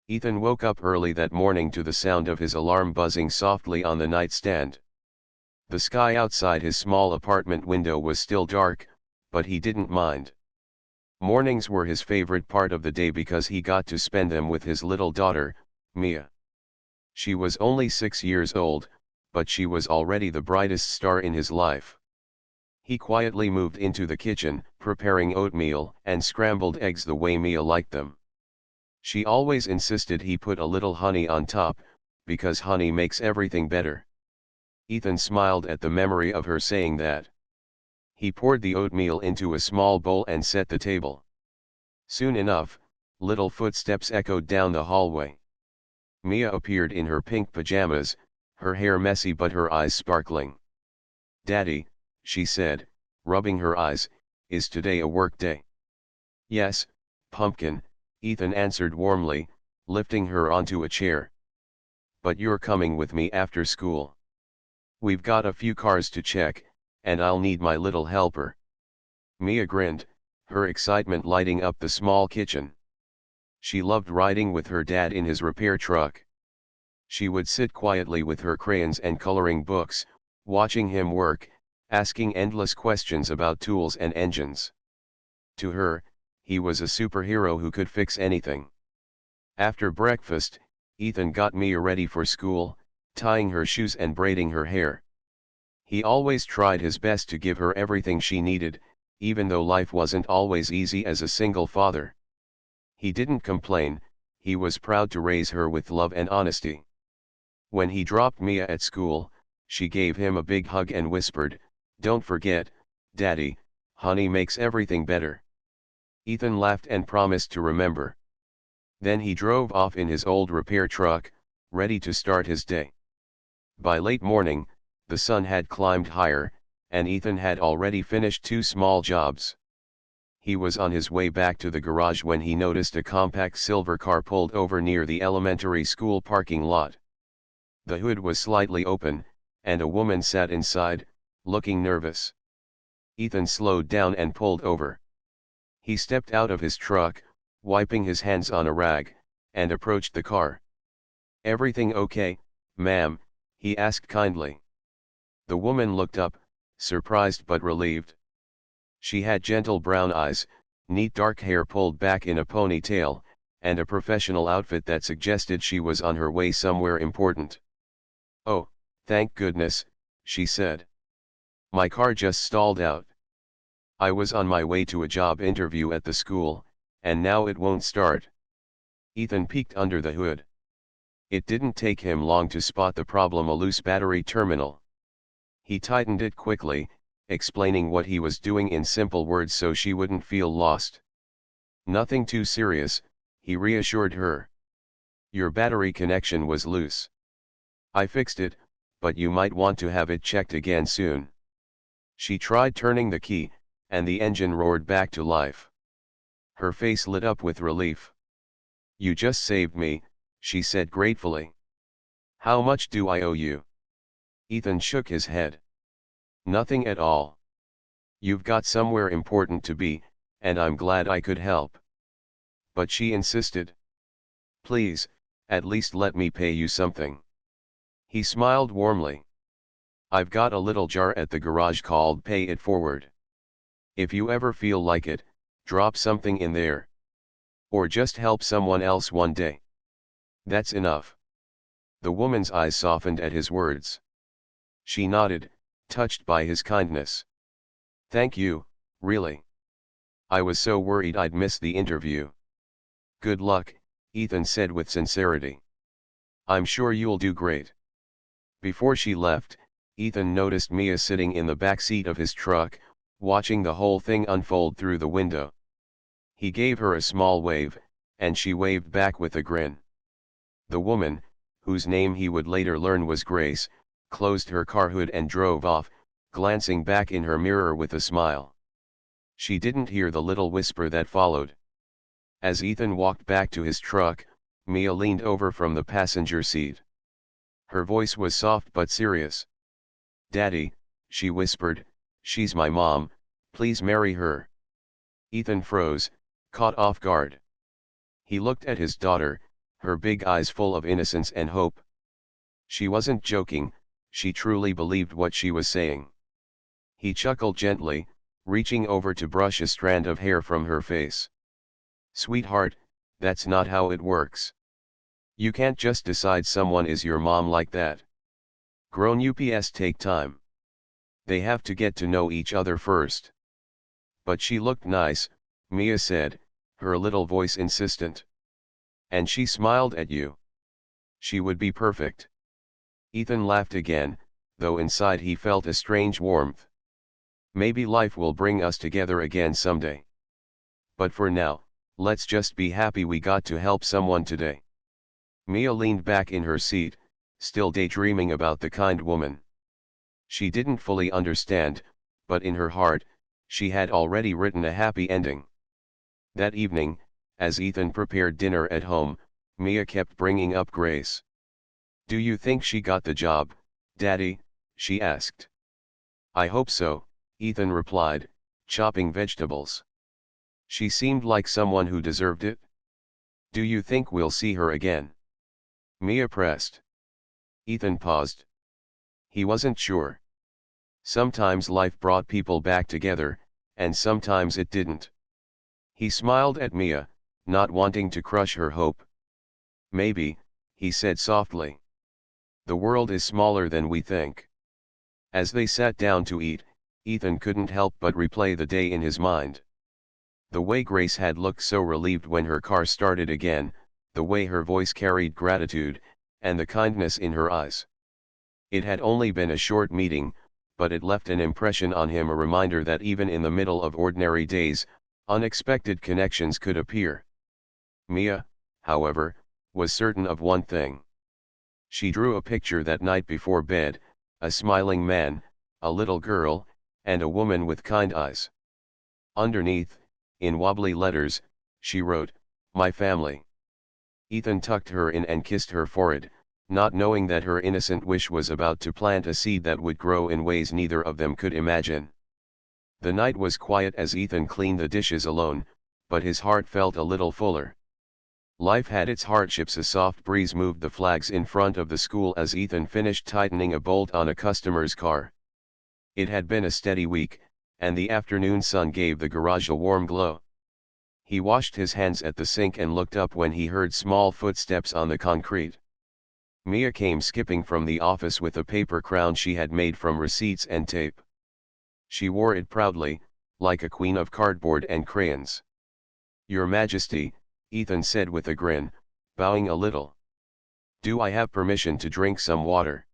Ethan woke up early that morning to the sound of his alarm buzzing softly on the nightstand. The sky outside his small apartment window was still dark, but he didn't mind. Mornings were his favorite part of the day because he got to spend them with his little daughter, Mia. She was only 6 years old, but she was already the brightest star in his life. He quietly moved into the kitchen, preparing oatmeal and scrambled eggs the way Mia liked them. She always insisted he put a little honey on top, because honey makes everything better. Ethan smiled at the memory of her saying that. He poured the oatmeal into a small bowl and set the table. Soon enough, little footsteps echoed down the hallway. Mia appeared in her pink pajamas, her hair messy but her eyes sparkling. "Daddy," she said, rubbing her eyes, "is today a work day?" "Yes, Pumpkin," Ethan answered warmly, lifting her onto a chair. "But you're coming with me after school. We've got a few cars to check, and I'll need my little helper." Mia grinned, her excitement lighting up the small kitchen. She loved riding with her dad in his repair truck. She would sit quietly with her crayons and coloring books, watching him work, asking endless questions about tools and engines. To her, he was a superhero who could fix anything. After breakfast, Ethan got Mia ready for school, tying her shoes and braiding her hair. He always tried his best to give her everything she needed, even though life wasn't always easy as a single father. He didn't complain, he was proud to raise her with love and honesty. When he dropped Mia at school, she gave him a big hug and whispered, "Don't forget, Daddy, honey makes everything better." Ethan laughed and promised to remember. Then he drove off in his old repair truck, ready to start his day. By late morning, the sun had climbed higher, and Ethan had already finished 2 small jobs. He was on his way back to the garage when he noticed a compact silver car pulled over near the elementary school parking lot. The hood was slightly open, and a woman sat inside, looking nervous. Ethan slowed down and pulled over. He stepped out of his truck, wiping his hands on a rag, and approached the car. "Everything okay, ma'am?" he asked kindly. The woman looked up, surprised but relieved. She had gentle brown eyes, neat dark hair pulled back in a ponytail, and a professional outfit that suggested she was on her way somewhere important. "Oh, thank goodness," she said. "My car just stalled out. I was on my way to a job interview at the school, and now it won't start." Ethan peeked under the hood. It didn't take him long to spot the problem: a loose battery terminal. He tightened it quickly, explaining what he was doing in simple words so she wouldn't feel lost. "Nothing too serious," he reassured her. "Your battery connection was loose. I fixed it, but you might want to have it checked again soon." She tried turning the key, and the engine roared back to life. Her face lit up with relief. "You just saved me," she said gratefully. "How much do I owe you?" Ethan shook his head. "Nothing at all. You've got somewhere important to be, and I'm glad I could help." But she insisted. "Please, at least let me pay you something." He smiled warmly. "I've got a little jar at the garage called Pay It Forward. If you ever feel like it, drop something in there. Or just help someone else one day. That's enough." The woman's eyes softened at his words. She nodded, touched by his kindness. "Thank you, really. I was so worried I'd miss the interview." "Good luck," Ethan said with sincerity. "I'm sure you'll do great." Before she left, Ethan noticed Mia sitting in the back seat of his truck, watching the whole thing unfold through the window. He gave her a small wave, and she waved back with a grin. The woman, whose name he would later learn was Grace, closed her car hood and drove off, glancing back in her mirror with a smile. She didn't hear the little whisper that followed. As Ethan walked back to his truck, Mia leaned over from the passenger seat. Her voice was soft but serious. "Daddy," she whispered, "she's my mom, please marry her." Ethan froze, caught off guard. He looked at his daughter, her big eyes full of innocence and hope. She wasn't joking, she truly believed what she was saying. He chuckled gently, reaching over to brush a strand of hair from her face. "Sweetheart, that's not how it works. You can't just decide someone is your mom like that. Grown-ups take time. They have to get to know each other first." "But she looked nice," Mia said, her little voice insistent. "And she smiled at you. She would be perfect." Ethan laughed again, though inside he felt a strange warmth. "Maybe life will bring us together again someday. But for now, let's just be happy we got to help someone today." Mia leaned back in her seat, still daydreaming about the kind woman. She didn't fully understand, but in her heart, she had already written a happy ending. That evening, as Ethan prepared dinner at home, Mia kept bringing up Grace. "Do you think she got the job, Daddy?" she asked. "I hope so," Ethan replied, chopping vegetables. "She seemed like someone who deserved it." "Do you think we'll see her again?" Mia pressed. Ethan paused. He wasn't sure. Sometimes life brought people back together, and sometimes it didn't. He smiled at Mia, not wanting to crush her hope. "Maybe," he said softly. "The world is smaller than we think." As they sat down to eat, Ethan couldn't help but replay the day in his mind. The way Grace had looked so relieved when her car started again, the way her voice carried gratitude, and the kindness in her eyes. It had only been a short meeting, but it left an impression on him, a reminder that even in the middle of ordinary days, unexpected connections could appear. Mia, however, was certain of one thing. She drew a picture that night before bed, a smiling man, a little girl, and a woman with kind eyes. Underneath, in wobbly letters, she wrote, "My family." Ethan tucked her in and kissed her forehead, not knowing that her innocent wish was about to plant a seed that would grow in ways neither of them could imagine. The night was quiet as Ethan cleaned the dishes alone, but his heart felt a little fuller. Life had its hardships. A soft breeze moved the flags in front of the school as Ethan finished tightening a bolt on a customer's car. It had been a steady week, and the afternoon sun gave the garage a warm glow. He washed his hands at the sink and looked up when he heard small footsteps on the concrete. Mia came skipping from the office with a paper crown she had made from receipts and tape. She wore it proudly, like a queen of cardboard and crayons. "Your Majesty," Ethan said with a grin, bowing a little. "Do I have permission to drink some water?"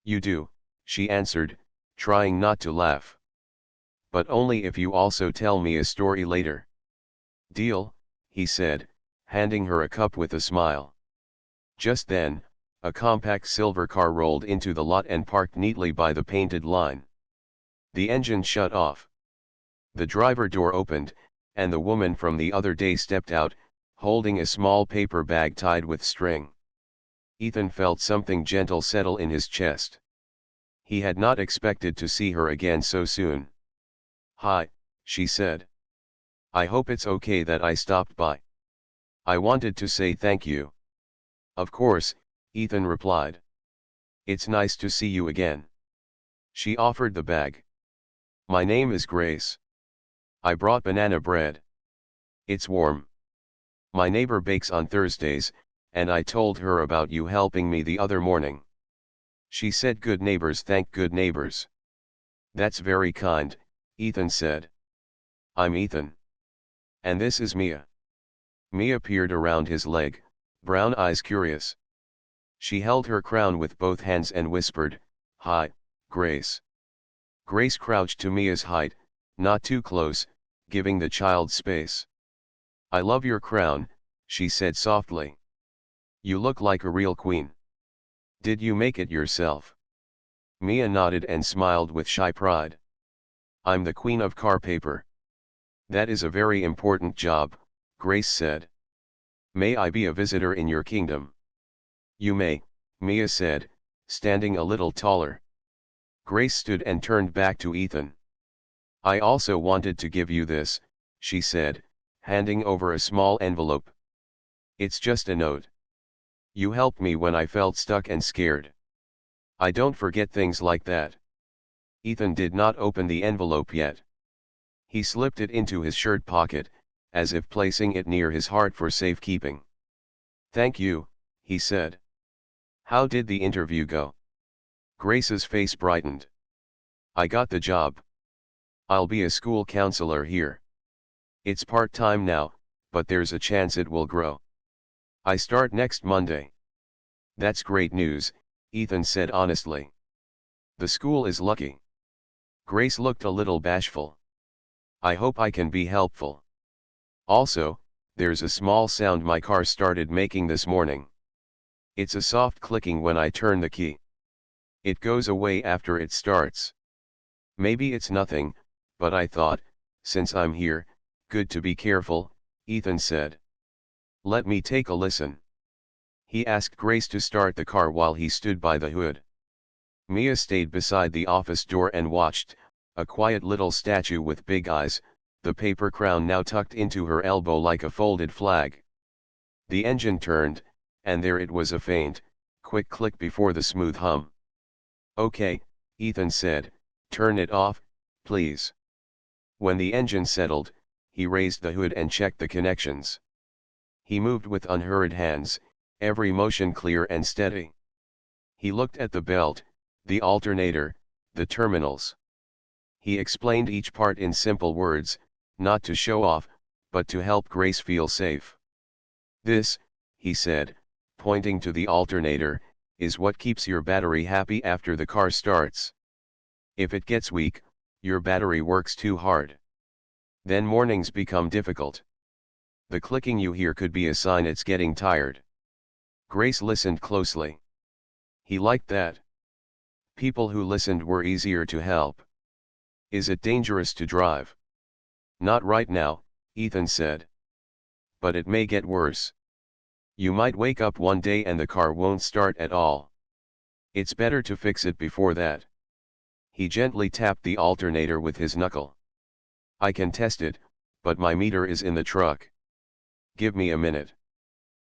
"You do," she answered, trying not to laugh. "But only if you also tell me a story later." "Deal," he said, handing her a cup with a smile. Just then, a compact silver car rolled into the lot and parked neatly by the painted line. The engine shut off. The driver door opened, and the woman from the other day stepped out, holding a small paper bag tied with string. Ethan felt something gentle settle in his chest. He had not expected to see her again so soon. "Hi," she said. "I hope it's okay that I stopped by. I wanted to say thank you." "Of course," Ethan replied. "It's nice to see you again." She offered the bag. "My name is Grace. I brought banana bread. It's warm. My neighbor bakes on Thursdays, and I told her about you helping me the other morning." She said good neighbors thank good neighbors. "That's very kind," Ethan said. "I'm Ethan. And this is Mia." Mia peered around his leg, brown eyes curious. She held her crown with both hands and whispered, "Hi, Grace." Grace crouched to Mia's height, not too close, giving the child space. "I love your crown," she said softly. "You look like a real queen. Did you make it yourself?" Mia nodded and smiled with shy pride. "I'm the queen of car paper." "That is a very important job," Grace said. "May I be a visitor in your kingdom?" "You may," Mia said, standing a little taller. Grace stood and turned back to Ethan. "I also wanted to give you this," she said, handing over a small envelope. "It's just a note. You helped me when I felt stuck and scared. I don't forget things like that. Ethan did not open the envelope yet. He slipped it into his shirt pocket, as if placing it near his heart for safekeeping. Thank you, he said. How did the interview go? Grace's face brightened. I got the job. I'll be a school counselor here. It's part-time now, but there's a chance it will grow. I start next Monday. That's great news, Ethan said honestly. The school is lucky. Grace looked a little bashful. I hope I can be helpful. Also, there's a small sound my car started making this morning. It's a soft clicking when I turn the key. It goes away after it starts. Maybe it's nothing, but I thought, since I'm here, good to be careful, Ethan said. Let me take a listen. He asked Grace to start the car while he stood by the hood. Mia stayed beside the office door and watched, a quiet little statue with big eyes, the paper crown now tucked into her elbow like a folded flag. The engine turned, and there it was, a faint, quick click before the smooth hum. Okay, Ethan said, turn it off, please. When the engine settled, he raised the hood and checked the connections. He moved with unhurried hands, every motion clear and steady. He looked at the belt, the alternator, the terminals. He explained each part in simple words, not to show off, but to help Grace feel safe. This, he said, pointing to the alternator, is what keeps your battery happy after the car starts. If it gets weak, your battery works too hard. Then mornings become difficult. The clicking you hear could be a sign it's getting tired. Grace listened closely. He liked that. People who listened were easier to help. Is it dangerous to drive? Not right now, Ethan said. But it may get worse. You might wake up one day and the car won't start at all. It's better to fix it before that. He gently tapped the alternator with his knuckle. I can test it, but my meter is in the truck. Give me a minute.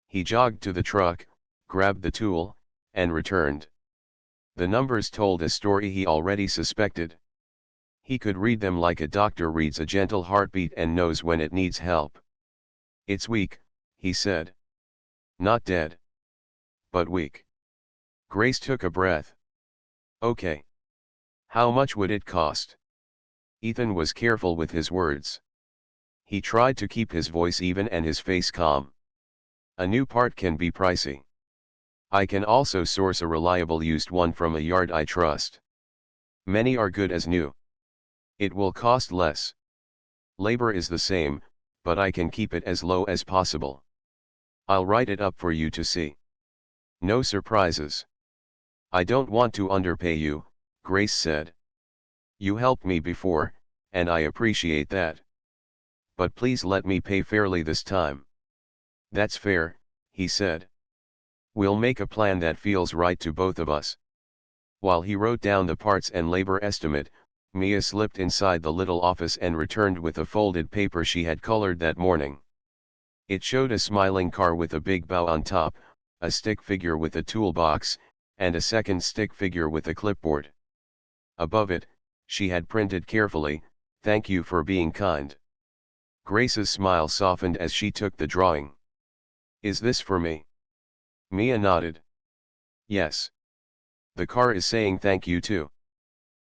He jogged to the truck, grabbed the tool, and returned. The numbers told a story he already suspected. He could read them like a doctor reads a gentle heartbeat and knows when it needs help. It's weak, he said. Not dead. But weak. Grace took a breath. Okay. How much would it cost? Ethan was careful with his words. He tried to keep his voice even and his face calm. A new part can be pricey. I can also source a reliable used one from a yard I trust. Many are good as new. It will cost less. Labor is the same, but I can keep it as low as possible. I'll write it up for you to see. No surprises. I don't want to underpay you, Grace said. You helped me before, and I appreciate that. But please let me pay fairly this time. That's fair, he said. We'll make a plan that feels right to both of us. While he wrote down the parts and labor estimate, Mia slipped inside the little office and returned with a folded paper she had colored that morning. It showed a smiling car with a big bow on top, a stick figure with a toolbox, and a second stick figure with a clipboard. Above it, she had printed carefully, "Thank you for being kind." Grace's smile softened as she took the drawing. Is this for me? Mia nodded. Yes. The car is saying thank you too.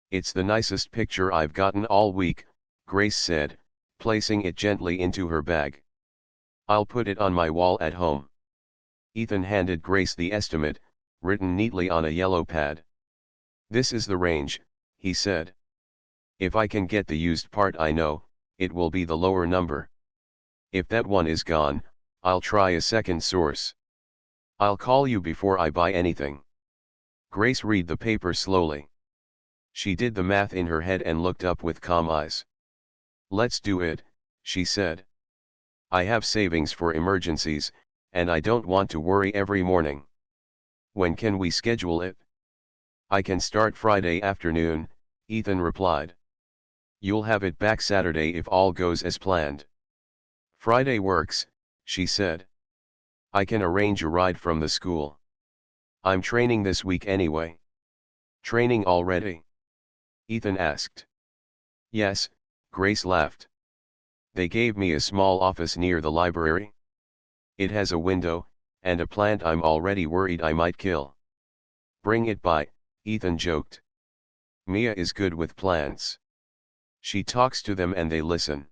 It's the nicest picture I've gotten all week, Grace said, placing it gently into her bag. I'll put it on my wall at home. Ethan handed Grace the estimate, written neatly on a yellow pad. This is the range, he said. If I can get the used part I know, it will be the lower number. If that one is gone, I'll try a second source. I'll call you before I buy anything. Grace read the paper slowly. She did the math in her head and looked up with calm eyes. Let's do it, she said. I have savings for emergencies, and I don't want to worry every morning. When can we schedule it? I can start Friday afternoon, Ethan replied. You'll have it back Saturday if all goes as planned. Friday works, she said. I can arrange a ride from the school. I'm training this week anyway. Training already? Ethan asked. Yes, Grace laughed. They gave me a small office near the library. It has a window, and a plant I'm already worried I might kill. Bring it by, Ethan joked. Mia is good with plants. She talks to them and they listen.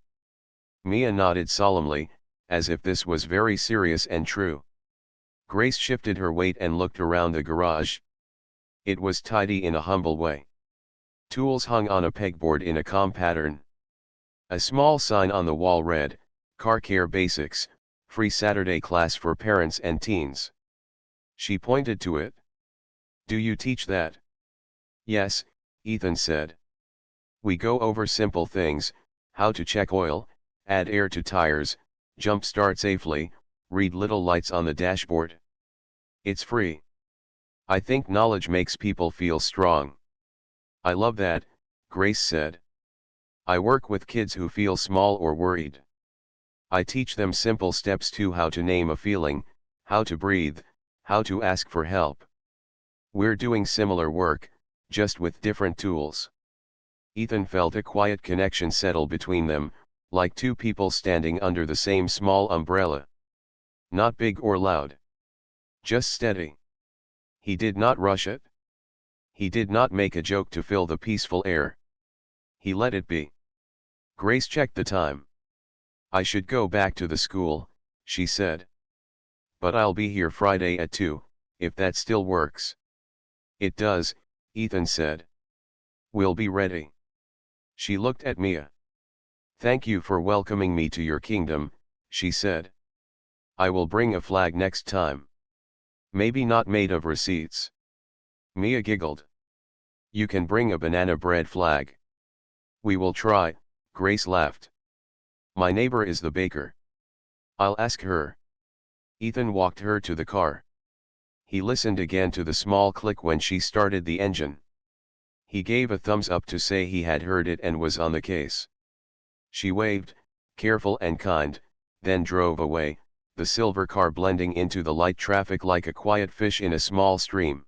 Mia nodded solemnly, as if this was very serious and true. Grace shifted her weight and looked around the garage. It was tidy in a humble way. Tools hung on a pegboard in a calm pattern. A small sign on the wall read, Car Care Basics, free Saturday class for parents and teens. She pointed to it. Do you teach that? Yes, Ethan said. We go over simple things, how to check oil, add air to tires, jump start safely, read little lights on the dashboard. It's free. I think knowledge makes people feel strong. I love that, Grace said. I work with kids who feel small or worried. I teach them simple steps to how to name a feeling, how to breathe, how to ask for help. We're doing similar work, just with different tools. Ethan felt a quiet connection settle between them, like two people standing under the same small umbrella. Not big or loud. Just steady. He did not rush it. He did not make a joke to fill the peaceful air. He let it be. Grace checked the time. I should go back to the school, she said. But I'll be here Friday at 2, if that still works. It does, Ethan said. We'll be ready. She looked at Mia. Thank you for welcoming me to your kingdom, she said. I will bring a flag next time. Maybe not made of receipts. Mia giggled. You can bring a banana bread flag. We will try, Grace laughed. My neighbor is the baker. I'll ask her. Ethan walked her to the car. He listened again to the small click when she started the engine. He gave a thumbs up to say he had heard it and was on the case. She waved, careful and kind, then drove away, the silver car blending into the light traffic like a quiet fish in a small stream.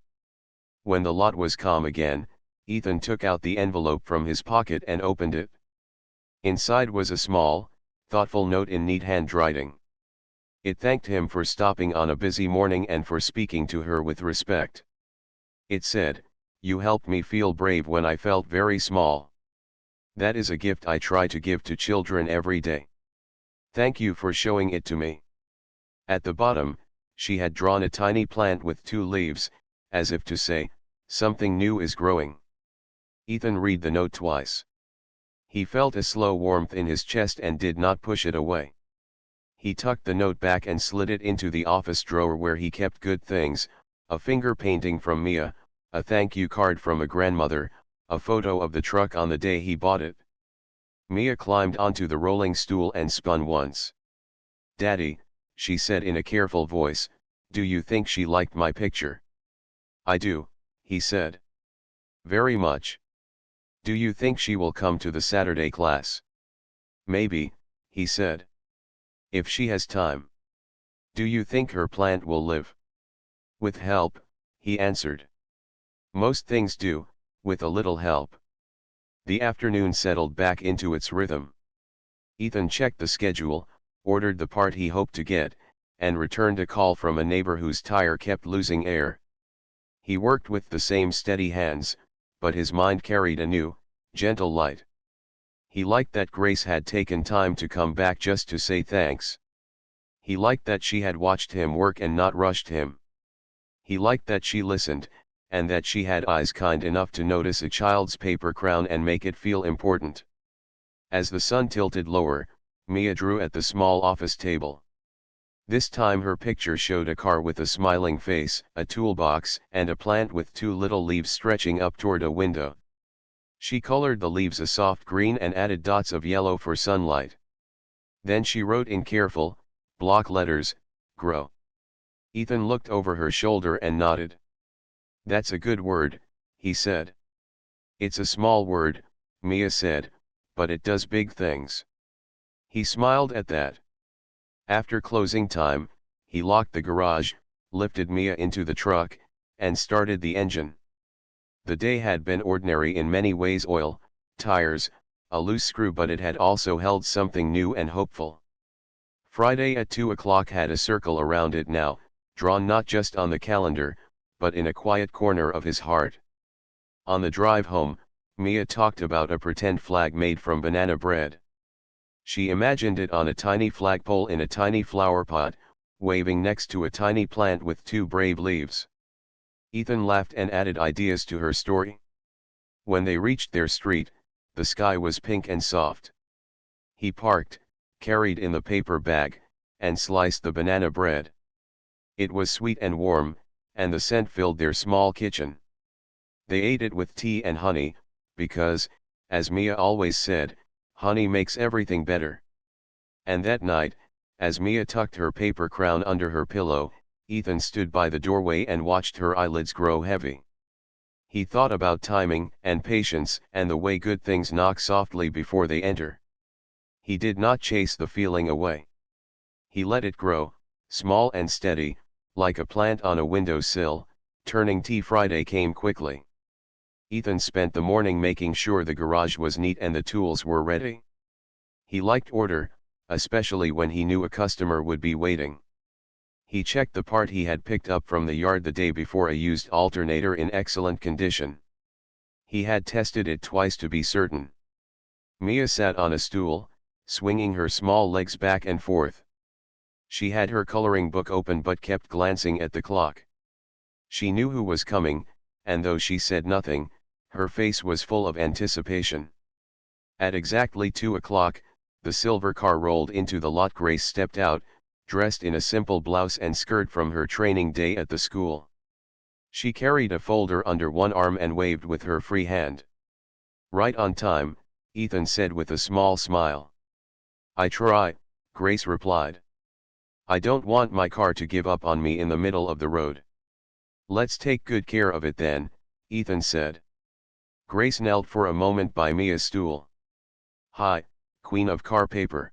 When the lot was calm again, Ethan took out the envelope from his pocket and opened it. Inside was a small, thoughtful note in neat handwriting. It thanked him for stopping on a busy morning and for speaking to her with respect. It said, You helped me feel brave when I felt very small. That is a gift I try to give to children every day. Thank you for showing it to me. At the bottom, she had drawn a tiny plant with 2 leaves, as if to say, something new is growing. Ethan read the note twice. He felt a slow warmth in his chest and did not push it away. He tucked the note back and slid it into the office drawer where he kept good things, a finger painting from Mia, a thank you card from a grandmother, a photo of the truck on the day he bought it. Mia climbed onto the rolling stool and spun once. Daddy, she said in a careful voice, do you think she liked my picture? I do, he said. Very much. Do you think she will come to the Saturday class? Maybe, he said. If she has time. Do you think her plant will live? With help, he answered. Most things do, with a little help. The afternoon settled back into its rhythm. Ethan checked the schedule, ordered the part he hoped to get, and returned a call from a neighbor whose tire kept losing air. He worked with the same steady hands, but his mind carried a new, gentle light. He liked that Grace had taken time to come back just to say thanks. He liked that she had watched him work and not rushed him. He liked that she listened, and that she had eyes kind enough to notice a child's paper crown and make it feel important. As the sun tilted lower, Mia drew at the small office table. This time her picture showed a car with a smiling face, a toolbox, and a plant with 2 little leaves stretching up toward a window. She colored the leaves a soft green and added dots of yellow for sunlight. Then she wrote in careful, block letters, grow. Ethan looked over her shoulder and nodded. That's a good word, he said. It's a small word, Mia said, but it does big things. He smiled at that. After closing time, he locked the garage, lifted Mia into the truck, and started the engine. The day had been ordinary in many ways: oil, tires, a loose screw, but it had also held something new and hopeful. Friday at 2 o'clock had a circle around it now, drawn not just on the calendar, but in a quiet corner of his heart. On the drive home, Mia talked about a pretend flag made from banana bread. She imagined it on a tiny flagpole in a tiny flower pot, waving next to a tiny plant with two brave leaves. Ethan laughed and added ideas to her story. When they reached their street, the sky was pink and soft. He parked, carried in the paper bag, and sliced the banana bread. It was sweet and warm, and the scent filled their small kitchen. They ate it with tea and honey, because, as Mia always said, honey makes everything better. And that night, as Mia tucked her paper crown under her pillow, Ethan stood by the doorway and watched her eyelids grow heavy. He thought about timing and patience and the way good things knock softly before they enter. He did not chase the feeling away. He let it grow, small and steady, like a plant on a windowsill. Turning tea Friday came quickly. Ethan spent the morning making sure the garage was neat and the tools were ready. He liked order, especially when he knew a customer would be waiting. He checked the part he had picked up from the yard the day before, a used alternator in excellent condition. He had tested it twice to be certain. Mia sat on a stool, swinging her small legs back and forth. She had her coloring book open but kept glancing at the clock. She knew who was coming, and though she said nothing, her face was full of anticipation. At exactly 2 o'clock, the silver car rolled into the lot. Grace stepped out, dressed in a simple blouse and skirt from her training day at the school. She carried a folder under one arm and waved with her free hand. "Right on time," Ethan said with a small smile. "I try," Grace replied. "I don't want my car to give up on me in the middle of the road." "Let's take good care of it then," Ethan said. Grace knelt for a moment by Mia's stool. "Hi, Queen of Car Paper.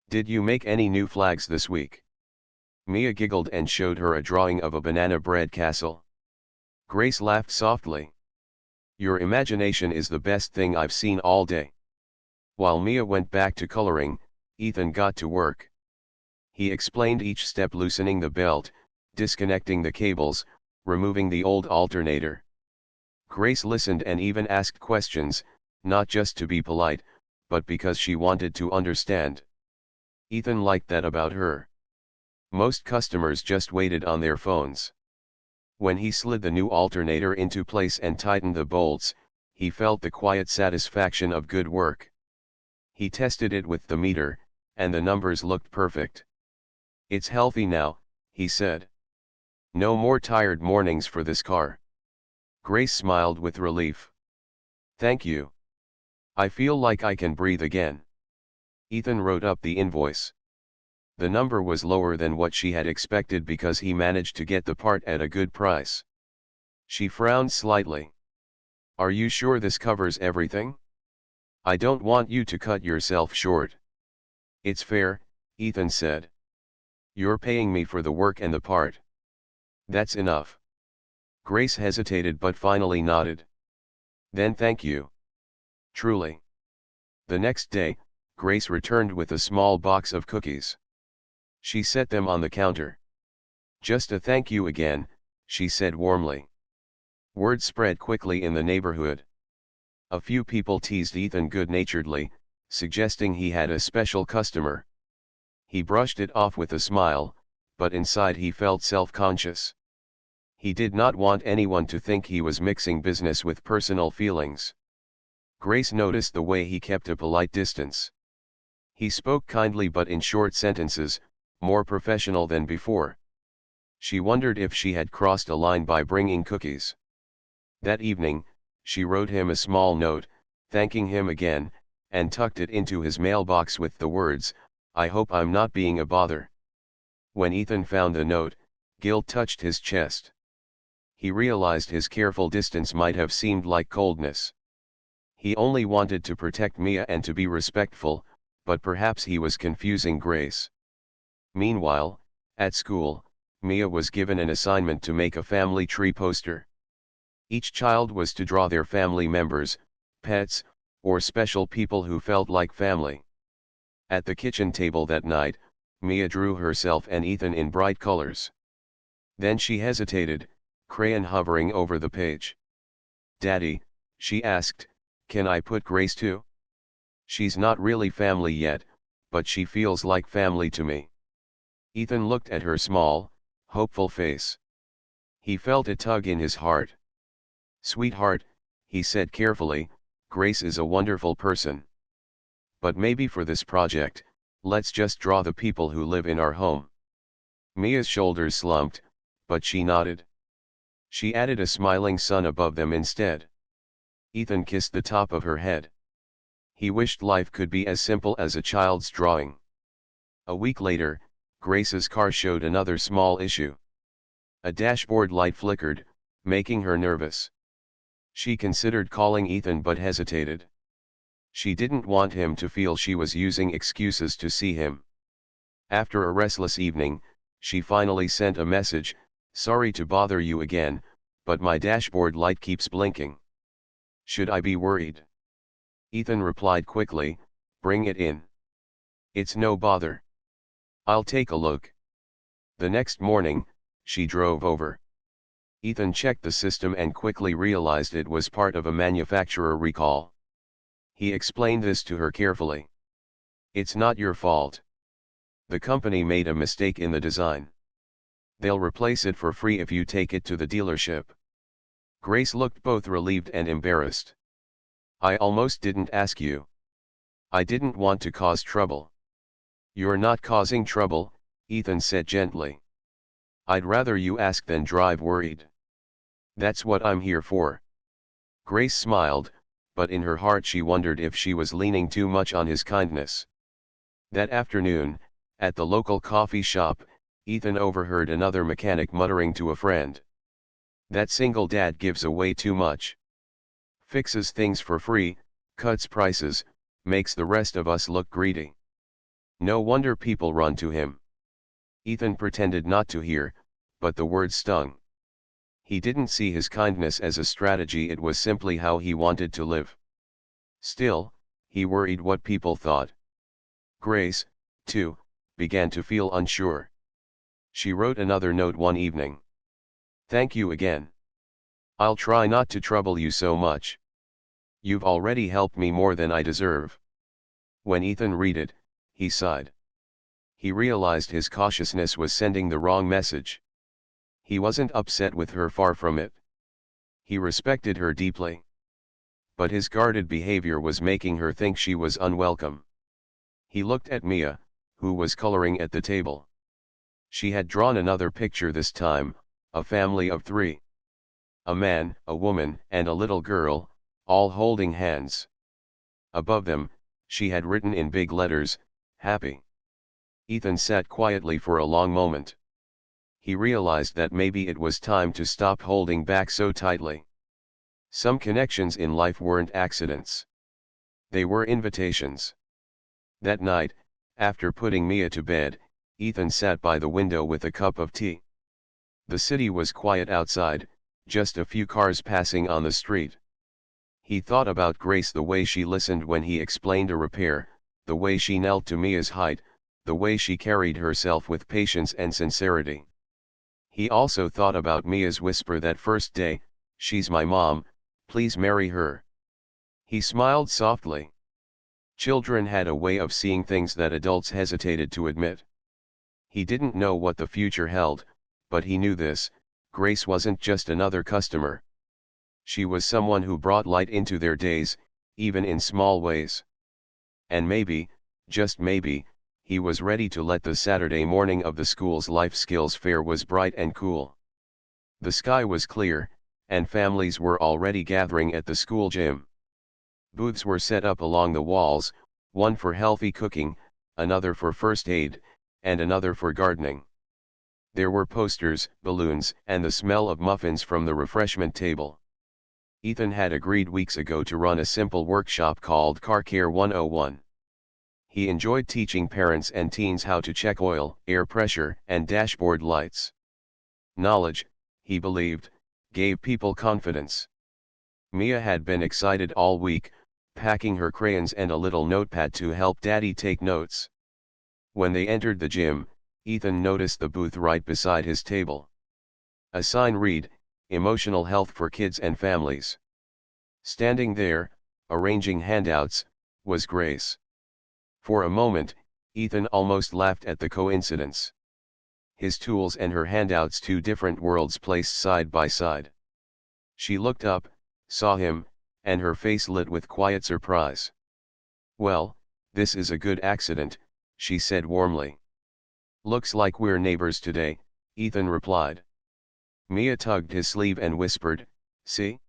Did you make any new flags this week?" Mia giggled and showed her a drawing of a banana bread castle. Grace laughed softly. "Your imagination is the best thing I've seen all day." While Mia went back to coloring, Ethan got to work. He explained each step: loosening the belt, disconnecting the cables, removing the old alternator. Grace listened and even asked questions, not just to be polite, but because she wanted to understand. Ethan liked that about her. Most customers just waited on their phones. When he slid the new alternator into place and tightened the bolts, he felt the quiet satisfaction of good work. He tested it with the meter, and the numbers looked perfect. "It's healthy now," he said. "No more tired mornings for this car." Grace smiled with relief. "Thank you. I feel like I can breathe again." Ethan wrote up the invoice. The number was lower than what she had expected because he managed to get the part at a good price. She frowned slightly. "Are you sure this covers everything? I don't want you to cut yourself short." "It's fair," Ethan said. "You're paying me for the work and the part." "That's enough." Grace hesitated but finally nodded. "Then thank you. Truly." The next day, Grace returned with a small box of cookies. She set them on the counter. "Just a thank you again," she said warmly. Word spread quickly in the neighborhood. A few people teased Ethan good-naturedly, suggesting he had a special customer. He brushed it off with a smile, but inside he felt self-conscious. He did not want anyone to think he was mixing business with personal feelings. Grace noticed the way he kept a polite distance. He spoke kindly but in short sentences, more professional than before. She wondered if she had crossed a line by bringing cookies. That evening, she wrote him a small note, thanking him again, and tucked it into his mailbox with the words, "I hope I'm not being a bother." When Ethan found the note, guilt touched his chest. He realized his careful distance might have seemed like coldness. He only wanted to protect Mia and to be respectful, but perhaps he was confusing Grace. Meanwhile, At school, Mia was given an assignment to make a family tree poster. Each child was to draw their family members, pets, or special people who felt like family. At the kitchen table that night, Mia drew herself and Ethan in bright colors. Then she hesitated, crayon hovering over the page. "Daddy," she asked, "can I put Grace too? She's not really family yet, but she feels like family to me." Ethan looked at her small, hopeful face. He felt a tug in his heart. "Sweetheart," he said carefully, "Grace is a wonderful person. But maybe for this project, let's just draw the people who live in our home." Mia's shoulders slumped, but she nodded. She added a smiling sun above them instead. Ethan kissed the top of her head. He wished life could be as simple as a child's drawing. A week later, Grace's car showed another small issue. A dashboard light flickered, making her nervous. She considered calling Ethan but hesitated. She didn't want him to feel she was using excuses to see him. After a restless evening, she finally sent a message, "Sorry to bother you again, but my dashboard light keeps blinking. Should I be worried?" Ethan replied quickly, "Bring it in. It's no bother. I'll take a look." The next morning, she drove over. Ethan checked the system and quickly realized it was part of a manufacturer recall. He explained this to her carefully. "It's not your fault. The company made a mistake in the design. They'll replace it for free if you take it to the dealership." Grace looked both relieved and embarrassed. "I almost didn't ask you. I didn't want to cause trouble." "You're not causing trouble," Ethan said gently. "I'd rather you ask than drive worried. That's what I'm here for." Grace smiled, but in her heart she wondered if she was leaning too much on his kindness. That afternoon, at the local coffee shop, Ethan overheard another mechanic muttering to a friend. "That single dad gives away too much. Fixes things for free, cuts prices, makes the rest of us look greedy. No wonder people run to him." Ethan pretended not to hear, but the words stung. He didn't see his kindness as a strategy, it was simply how he wanted to live. Still, he worried what people thought. Grace, too, began to feel unsure. She wrote another note one evening. "Thank you again. I'll try not to trouble you so much. You've already helped me more than I deserve." When Ethan read it, he sighed. He realized his cautiousness was sending the wrong message. He wasn't upset with her, far from it. He respected her deeply. But his guarded behavior was making her think she was unwelcome. He looked at Mia, who was coloring at the table. She had drawn another picture this time, a family of 3. A man, a woman, and a little girl, all holding hands. Above them, she had written in big letters, "Happy." Ethan sat quietly for a long moment. He realized that maybe it was time to stop holding back so tightly. Some connections in life weren't accidents. They were invitations. That night, after putting Mia to bed, Ethan sat by the window with a cup of tea. The city was quiet outside, just a few cars passing on the street. He thought about Grace, the way she listened when he explained a repair, the way she knelt to Mia's height, the way she carried herself with patience and sincerity. He also thought about Mia's whisper that first day, "She's my mom, please marry her." He smiled softly. Children had a way of seeing things that adults hesitated to admit. He didn't know what the future held, but he knew this: Grace wasn't just another customer. She was someone who brought light into their days, even in small ways. And maybe, just maybe, he was ready to let the Saturday morning of the school's life skills fair was bright and cool. The sky was clear, and families were already gathering at the school gym. Booths were set up along the walls, one for healthy cooking, another for first aid, and another for gardening. There were posters, balloons, and the smell of muffins from the refreshment table. Ethan had agreed weeks ago to run a simple workshop called Car Care 101. He enjoyed teaching parents and teens how to check oil, air pressure, and dashboard lights. Knowledge, he believed, gave people confidence. Mia had been excited all week, packing her crayons and a little notepad to help Daddy take notes. When they entered the gym, Ethan noticed the booth right beside his table. A sign read, "Emotional Health for Kids and Families." Standing there, arranging handouts, was Grace. For a moment, Ethan almost laughed at the coincidence. His tools and her handouts, two different worlds placed side by side. She looked up, saw him, and her face lit with quiet surprise. "Well, this is a good accident," she said warmly. "Looks like we're neighbors today," Ethan replied. Mia tugged his sleeve and whispered, "See?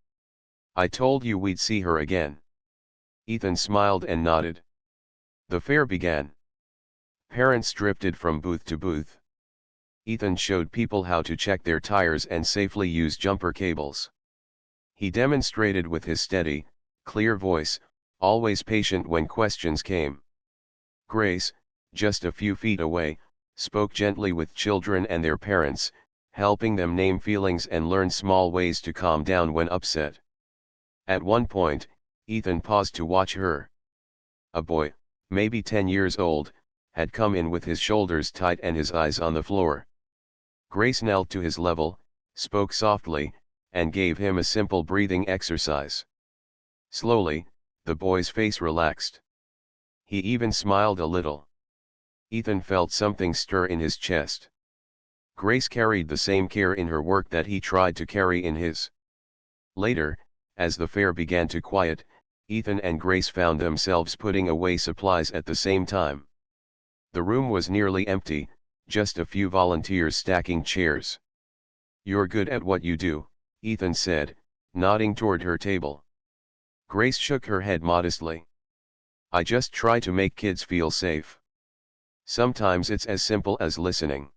I told you we'd see her again." Ethan smiled and nodded. The fair began. Parents drifted from booth to booth. Ethan showed people how to check their tires and safely use jumper cables. He demonstrated with his steady, clear voice, always patient when questions came. Grace, just a few feet away, spoke gently with children and their parents, helping them name feelings and learn small ways to calm down when upset. At one point, Ethan paused to watch her. A boy, maybe 10 years old, had come in with his shoulders tight and his eyes on the floor. Grace knelt to his level, spoke softly, and gave him a simple breathing exercise. Slowly, the boy's face relaxed. He even smiled a little. Ethan felt something stir in his chest. Grace carried the same care in her work that he tried to carry in his. Later, as the fair began to quiet, Ethan and Grace found themselves putting away supplies at the same time. The room was nearly empty, just a few volunteers stacking chairs. "You're good at what you do," Ethan said, nodding toward her table. Grace shook her head modestly. "I just try to make kids feel safe. Sometimes it's as simple as listening.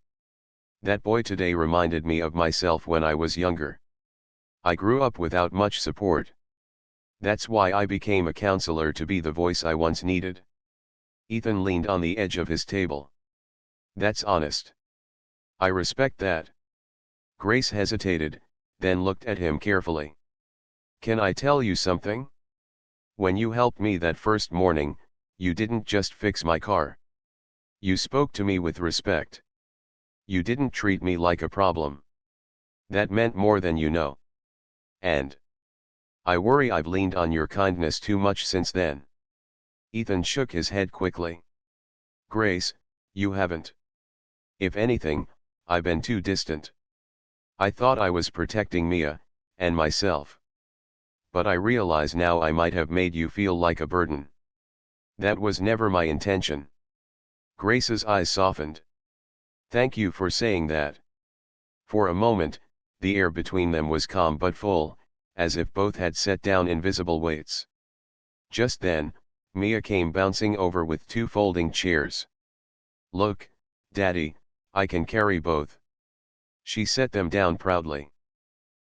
That boy today reminded me of myself when I was younger. I grew up without much support. That's why I became a counselor, to be the voice I once needed." Ethan leaned on the edge of his table. "That's honest. I respect that." Grace hesitated, then looked at him carefully. "Can I tell you something? When you helped me that first morning, you didn't just fix my car. You spoke to me with respect. You didn't treat me like a problem. That meant more than you know. And I worry I've leaned on your kindness too much since then." Ethan shook his head quickly. "Grace, you haven't. If anything, I've been too distant. I thought I was protecting Mia, and myself. But I realize now I might have made you feel like a burden. That was never my intention." Grace's eyes softened. "Thank you for saying that." For a moment, the air between them was calm but full, as if both had set down invisible weights. Just then, Mia came bouncing over with two folding chairs. "Look, Daddy, I can carry both." She set them down proudly.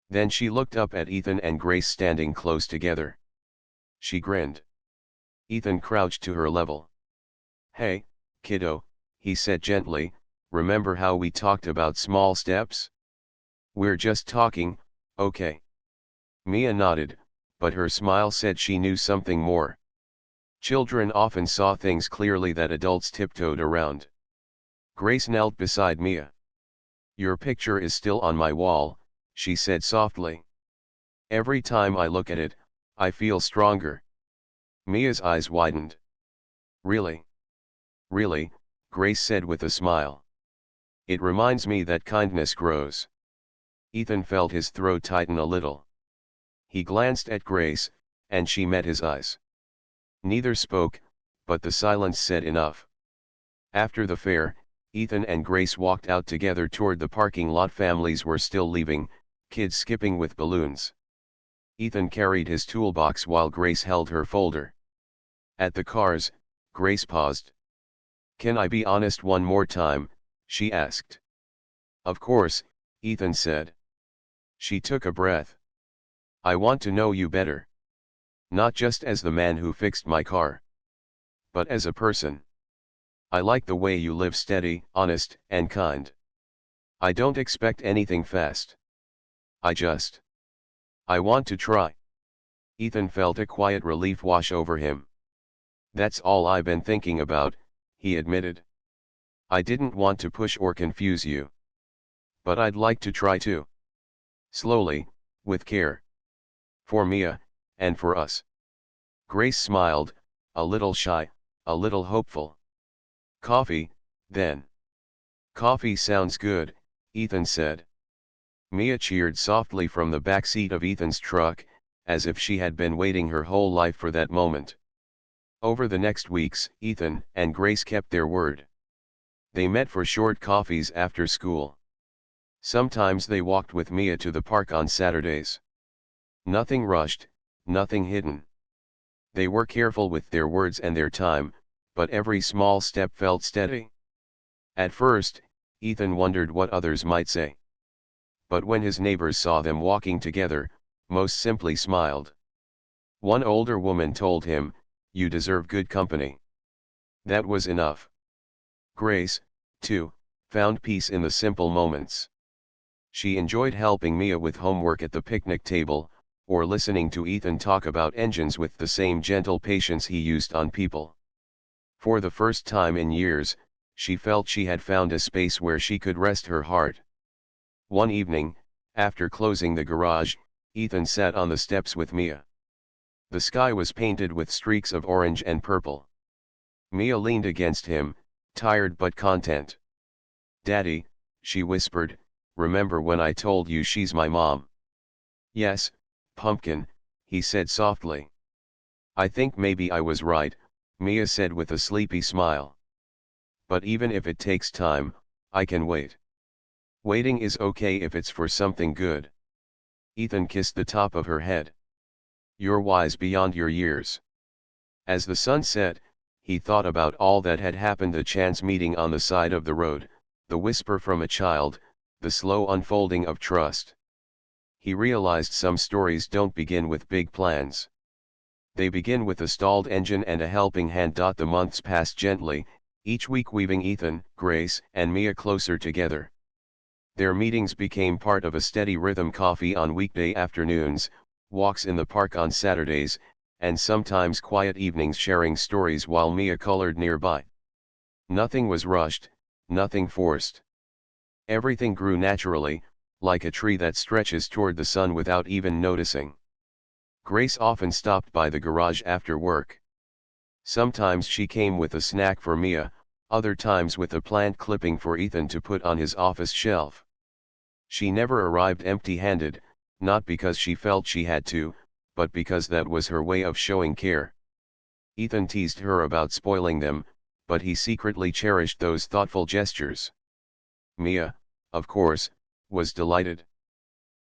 Then she looked up at Ethan and Grace standing close together. She grinned. Ethan crouched to her level. "Hey, kiddo," he said gently, "remember how we talked about small steps? We're just talking, okay?" Mia nodded, but her smile said she knew something more. Children often saw things clearly that adults tiptoed around. Grace knelt beside Mia. "Your picture is still on my wall," she said softly. "Every time I look at it, I feel stronger." Mia's eyes widened. "Really?" "Really," Grace said with a smile. "It reminds me that kindness grows." Ethan felt his throat tighten a little. He glanced at Grace, and she met his eyes. Neither spoke, but the silence said enough. After the fair, Ethan and Grace walked out together toward the parking lot. Families were still leaving, kids skipping with balloons. Ethan carried his toolbox while Grace held her folder. At the cars, Grace paused. "Can I be honest one more time?" she asked. "Of course," Ethan said. She took a breath. "I want to know you better. Not just as the man who fixed my car, but as a person." I like the way you live steady, honest, and kind. I don't expect anything fast. I want to try. Ethan felt a quiet relief wash over him. That's all I've been thinking about, he admitted. I didn't want to push or confuse you. But I'd like to try too. Slowly, with care. For Mia, and for us. Grace smiled, a little shy, a little hopeful. Coffee, then. Coffee sounds good, Ethan said. Mia cheered softly from the back seat of Ethan's truck, as if she had been waiting her whole life for that moment. Over the next weeks, Ethan and Grace kept their word. They met for short coffees after school. Sometimes they walked with Mia to the park on Saturdays. Nothing rushed, nothing hidden. They were careful with their words and their time, but every small step felt steady. At first, Ethan wondered what others might say. But when his neighbors saw them walking together, most simply smiled. One older woman told him, "You deserve good company." That was enough. Grace, too, found peace in the simple moments. She enjoyed helping Mia with homework at the picnic table, or listening to Ethan talk about engines with the same gentle patience he used on people. For the first time in years, she felt she had found a space where she could rest her heart. One evening, after closing the garage, Ethan sat on the steps with Mia. The sky was painted with streaks of orange and purple. Mia leaned against him, tired but content. "Daddy," she whispered, "remember when I told you she's my mom?" "Yes, pumpkin," he said softly. "I think maybe I was right," Mia said with a sleepy smile. "But even if it takes time, I can wait. Waiting is okay if it's for something good." Ethan kissed the top of her head. "You're wise beyond your years." As the sun set, he thought about all that had happened: the chance meeting on the side of the road, the whisper from a child, the slow unfolding of trust. He realized some stories don't begin with big plans. They begin with a stalled engine and a helping hand. The months passed gently, each week weaving Ethan, Grace, and Mia closer together. Their meetings became part of a steady rhythm: coffee on weekday afternoons, walks in the park on Saturdays, and sometimes quiet evenings sharing stories while Mia colored nearby. Nothing was rushed, nothing forced. Everything grew naturally, like a tree that stretches toward the sun without even noticing. Grace often stopped by the garage after work. Sometimes she came with a snack for Mia, other times with a plant clipping for Ethan to put on his office shelf. She never arrived empty-handed, not because she felt she had to, but because that was her way of showing care. Ethan teased her about spoiling them, but he secretly cherished those thoughtful gestures. Mia, of course, was delighted.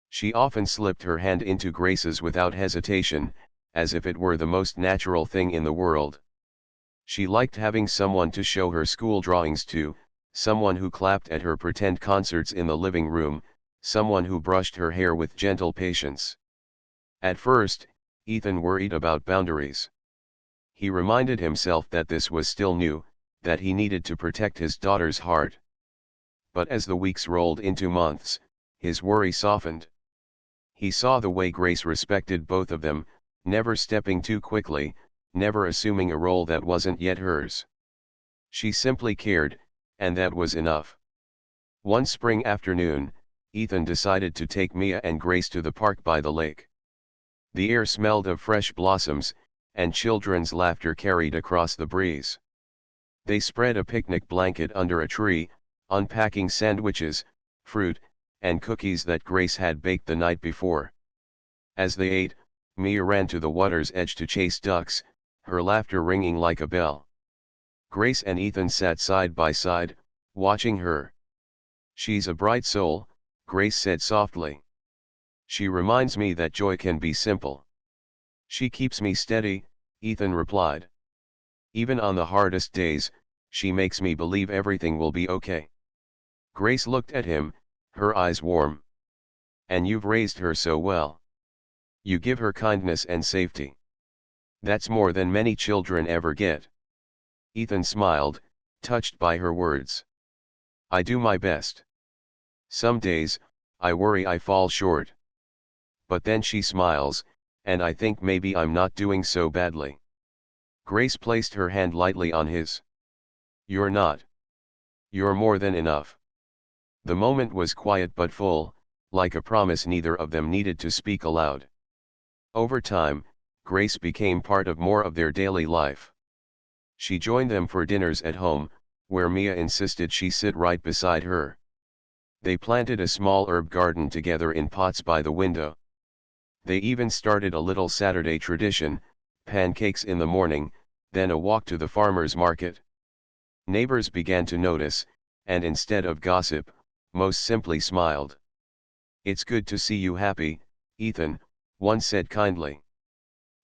She often slipped her hand into Grace's without hesitation, as if it were the most natural thing in the world. She liked having someone to show her school drawings to, someone who clapped at her pretend concerts in the living room, someone who brushed her hair with gentle patience. At first, Ethan worried about boundaries. He reminded himself that this was still new, that he needed to protect his daughter's heart. But as the weeks rolled into months, his worry softened. He saw the way Grace respected both of them, never stepping too quickly, never assuming a role that wasn't yet hers. She simply cared, and that was enough. One spring afternoon, Ethan decided to take Mia and Grace to the park by the lake. The air smelled of fresh blossoms, and children's laughter carried across the breeze. They spread a picnic blanket under a tree, unpacking sandwiches, fruit, and cookies that Grace had baked the night before. As they ate, Mia ran to the water's edge to chase ducks, her laughter ringing like a bell. Grace and Ethan sat side by side, watching her. "She's a bright soul," Grace said softly. "She reminds me that joy can be simple." "She keeps me steady," Ethan replied. "Even on the hardest days, she makes me believe everything will be okay." Grace looked at him, her eyes warm. "And you've raised her so well. You give her kindness and safety. That's more than many children ever get." Ethan smiled, touched by her words. I do my best. Some days, I worry I fall short. But then she smiles, and I think maybe I'm not doing so badly. Grace placed her hand lightly on his. You're not. You're more than enough. The moment was quiet but full, like a promise neither of them needed to speak aloud. Over time, Grace became part of more of their daily life. She joined them for dinners at home, where Mia insisted she sit right beside her. They planted a small herb garden together in pots by the window. They even started a little Saturday tradition, pancakes in the morning, then a walk to the farmer's market. Neighbors began to notice, and instead of gossip, most simply smiled. It's good to see you happy, Ethan, one said kindly.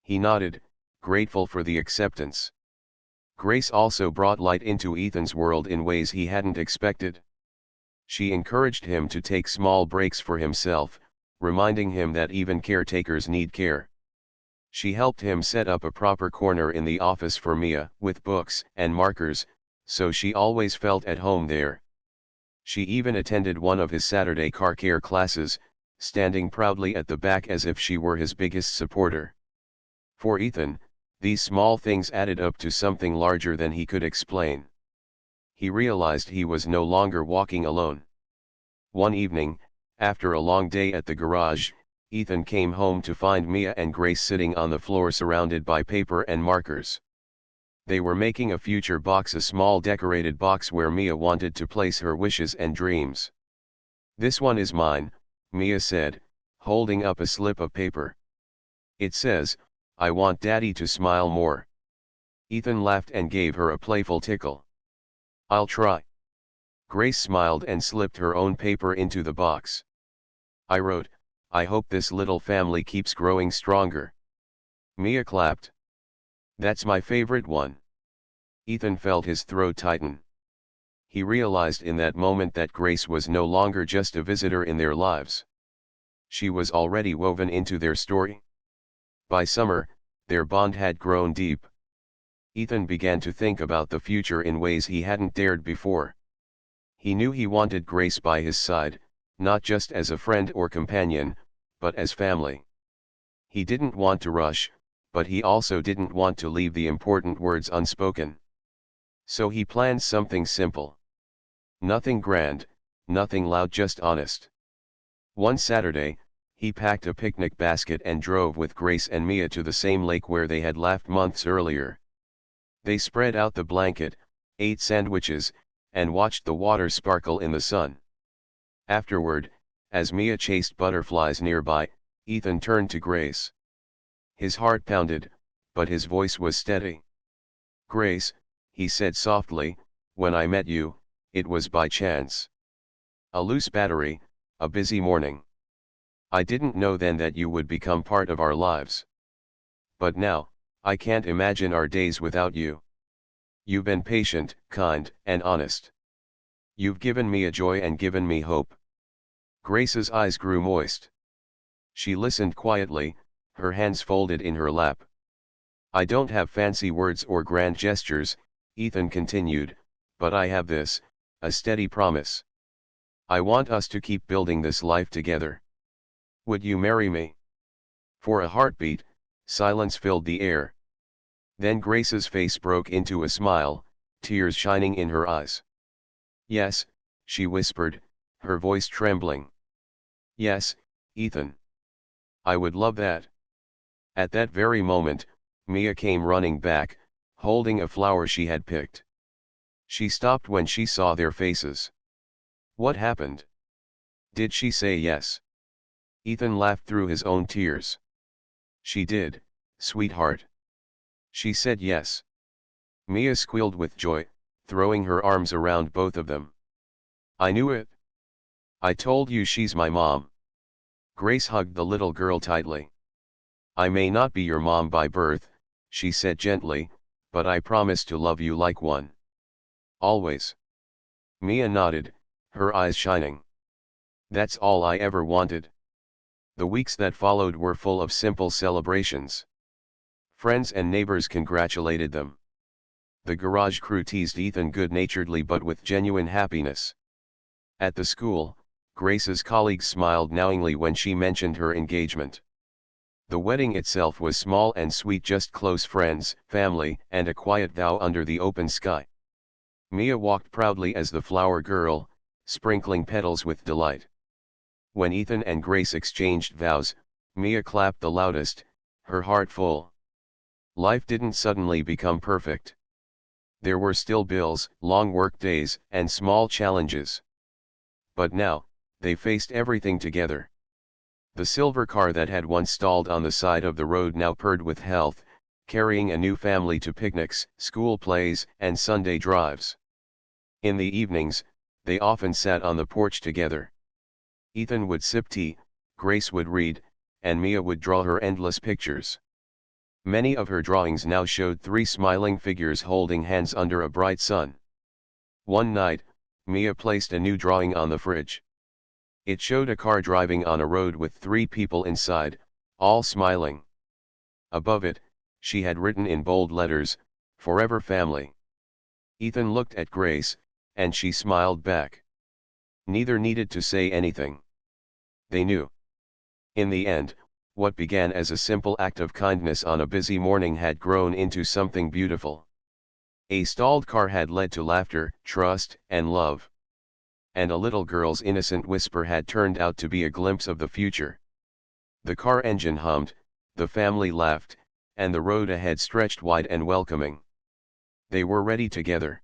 He nodded, grateful for the acceptance. Grace also brought light into Ethan's world in ways he hadn't expected. She encouraged him to take small breaks for himself, reminding him that even caretakers need care. She helped him set up a proper corner in the office for Mia, with books and markers, so she always felt at home there. She even attended one of his Saturday car care classes, standing proudly at the back as if she were his biggest supporter. For Ethan, these small things added up to something larger than he could explain. He realized he was no longer walking alone. One evening, after a long day at the garage, Ethan came home to find Mia and Grace sitting on the floor surrounded by paper and markers. They were making a future box, a small decorated box where Mia wanted to place her wishes and dreams. This one is mine, Mia said, holding up a slip of paper. It says, I want Daddy to smile more. Ethan laughed and gave her a playful tickle. I'll try. Grace smiled and slipped her own paper into the box. I wrote, I hope this little family keeps growing stronger. Mia clapped. That's my favorite one. Ethan felt his throat tighten. He realized in that moment that Grace was no longer just a visitor in their lives. She was already woven into their story. By summer, their bond had grown deep. Ethan began to think about the future in ways he hadn't dared before. He knew he wanted Grace by his side, not just as a friend or companion, but as family. He didn't want to rush, but he also didn't want to leave the important words unspoken. So he planned something simple. Nothing grand, nothing loud, just honest. One Saturday, he packed a picnic basket and drove with Grace and Mia to the same lake where they had laughed months earlier. They spread out the blanket, ate sandwiches, and watched the water sparkle in the sun. Afterward, as Mia chased butterflies nearby, Ethan turned to Grace. His heart pounded, but his voice was steady. Grace, he said softly, when I met you, it was by chance. A loose battery, a busy morning. I didn't know then that you would become part of our lives. But now, I can't imagine our days without you. You've been patient, kind, and honest. You've given me a joy and given me hope. Grace's eyes grew moist. She listened quietly, her hands folded in her lap. I don't have fancy words or grand gestures, Ethan continued, but I have this, a steady promise. I want us to keep building this life together. Would you marry me? For a heartbeat, silence filled the air. Then Grace's face broke into a smile, tears shining in her eyes. Yes, she whispered, her voice trembling. Yes, Ethan. I would love that. At that very moment, Mia came running back, holding a flower she had picked. She stopped when she saw their faces. What happened? Did she say yes? Ethan laughed through his own tears. She did, sweetheart. She said yes. Mia squealed with joy, throwing her arms around both of them. I knew it. I told you she's my mom. Grace hugged the little girl tightly. I may not be your mom by birth, she said gently, but I promise to love you like one. Always. Mia nodded, her eyes shining. That's all I ever wanted. The weeks that followed were full of simple celebrations. Friends and neighbors congratulated them. The garage crew teased Ethan good-naturedly but with genuine happiness. At the school, Grace's colleagues smiled knowingly when she mentioned her engagement. The wedding itself was small and sweet, just close friends, family, and a quiet vow under the open sky. Mia walked proudly as the flower girl, sprinkling petals with delight. When Ethan and Grace exchanged vows, Mia clapped the loudest, her heart full. Life didn't suddenly become perfect. There were still bills, long work days, and small challenges. But now, they faced everything together. The silver car that had once stalled on the side of the road now purred with health, carrying a new family to picnics, school plays, and Sunday drives. In the evenings, they often sat on the porch together. Ethan would sip tea, Grace would read, and Mia would draw her endless pictures. Many of her drawings now showed three smiling figures holding hands under a bright sun. One night, Mia placed a new drawing on the fridge. It showed a car driving on a road with three people inside, all smiling. Above it, she had written in bold letters, "Forever Family." Ethan looked at Grace, and she smiled back. Neither needed to say anything. They knew. In the end, what began as a simple act of kindness on a busy morning had grown into something beautiful. A stalled car had led to laughter, trust, and love. And a little girl's innocent whisper had turned out to be a glimpse of the future. The car engine hummed, the family laughed, and the road ahead stretched wide and welcoming. They were ready together.